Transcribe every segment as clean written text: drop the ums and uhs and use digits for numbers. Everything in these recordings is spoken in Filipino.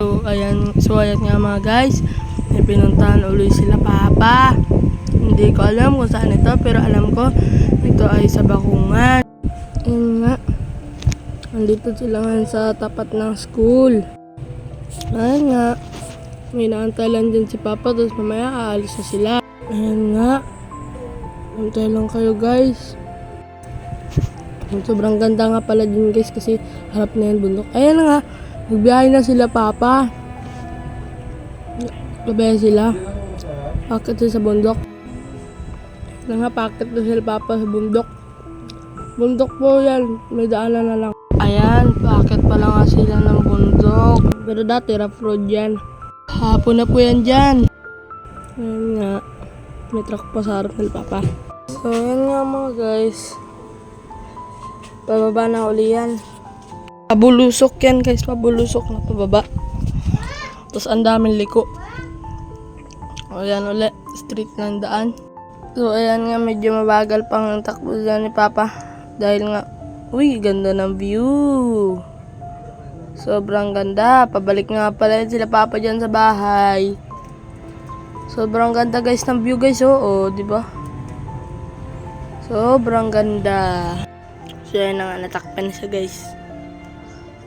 So ayan nga mga guys, may pinuntahan ulit sila Papa. Hindi ko alam kung saan ito, pero alam ko ito ay sa Bakungan. Ayan nga, nandito sila nga sa tapat ng school. Ayan nga, may naantay lang dyan si Papa, tapos mamaya aalis na sila. Ayan nga, antay lang kayo guys. Sobrang ganda nga pala din guys, kasi harap na yan bundok. Ayan nga, magbiyahe na sila Papa. Babaya sila. Pakit sila sa bundok. Ayan nga, pakit na sila Papa sa bundok. Bundok po yan, may daanan na lang. Ayan, pakit pala nga sila ng bundok. Pero dati rough road yan. Hapon na po yan dyan. Ayan nga, may truck pa sa harap nila Papa. So ayan nga mga guys, pababa na uli yan. Pabulusok yan guys, pabulusok na pababa. Tapos ang daming liko. Ayan ulit, street ng daan. So ayan nga, medyo mabagal pang takbo dyan ni Papa. Dahil nga, uy, ganda ng view. Sobrang ganda. Pabalik nga pala sila Papa dyan sa bahay. Sobrang ganda guys ng view guys, oo, di ba? Sobrang ganda. So ayan na nga, natakpan siya guys.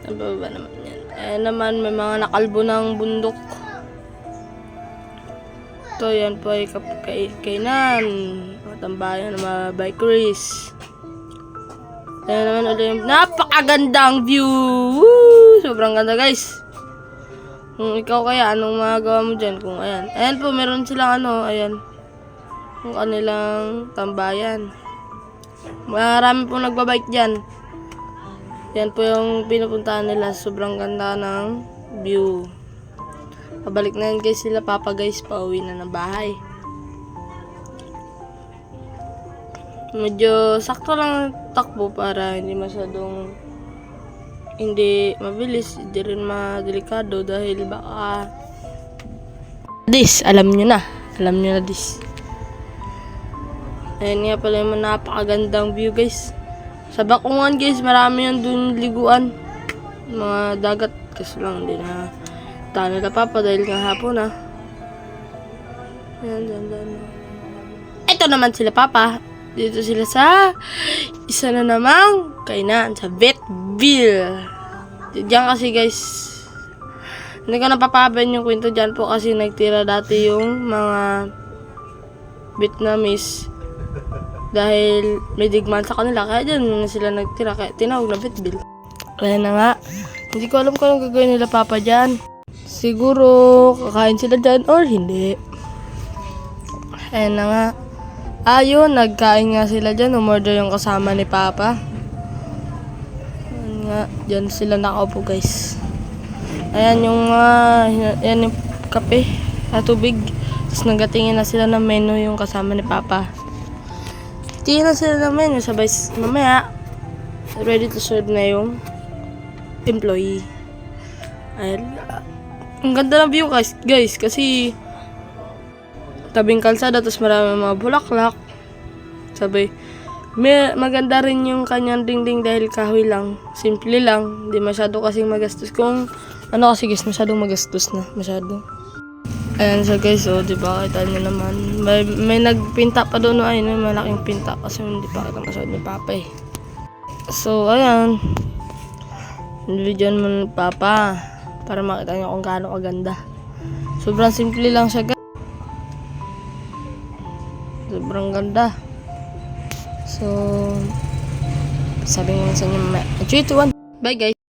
Nababa naman yan. Ayan naman, may mga nakalbo ng bundok. Ito, yan po ay kainan. Mga tambayan ng mga bikeries. Ayan naman ulit yung napakagandang view. Woo! Sobrang ganda guys. Kung ikaw kaya, anong magagawa mo dyan? Kung ayan. Ayan po, meron silang ayan. Kung kanilang tambayan. Marami po nagbabike dyan. Yan po yung pinupuntahan nila. Sobrang ganda ng view. Pabalik na yan guys sila Papa guys. Pauwi na ng bahay. Medyo sakto lang takbo para hindi masyadong hindi mabilis, hindi rin madelikado dahil baka alam nyo na this. Ayan nga pala yung napakagandang view guys. Sa Bakungan guys, marami yan dun liguan. Mga dagat kasi lang hindi na talo na Papa dahil nga hapon na. Ayan, dyan. Ito naman sila Papa. Dito sila sa isa na namang kainan sa Vetville. Diyan kasi guys, hindi ko napapaban yung kwento dyan po kasi nagtira dati yung mga Vietnamese dahil may digmaan sa kanila, kaya dyan sila nagtira, kaya tinawag na Vetville. Kaya na nga, hindi ko alam kung anong gagawin nila Papa dyan. Siguro kakain sila dyan or hindi. Ayan na nga. Ayun, nagkain nga sila dyan. Umorder yung kasama ni Papa. Ayan nga, dyan sila nakaupo guys. Ayan yung yan yung kape at tubig. Tapos nagatingin na sila ng menu yung kasama ni Papa. Tingin na sila ng menu. Sabay mamaya, ready to serve na yung employee. Ayan. Ang ganda ng view guys kasi tabing kalsada, tapos marami mga bulaklak. Sabay, maganda rin yung kanyang dingding dahil kahoy lang. Simple lang, hindi masyado kasing magastos. Kung kasi guys, masyadong magastos na. Masyado. Ayan siya guys, diba? Kita nyo naman. May nagpinta pa doon, may malaking pinta kasi hindi pa kita masyado ni Papa eh. So, ayan. Nilidyan mo ni Papa para makita nyo kung gaano kaganda. Sobrang simple lang siya guys. Sobrang ganda. So, sabi nga sa inyo, 3, 2, 1. Bye guys.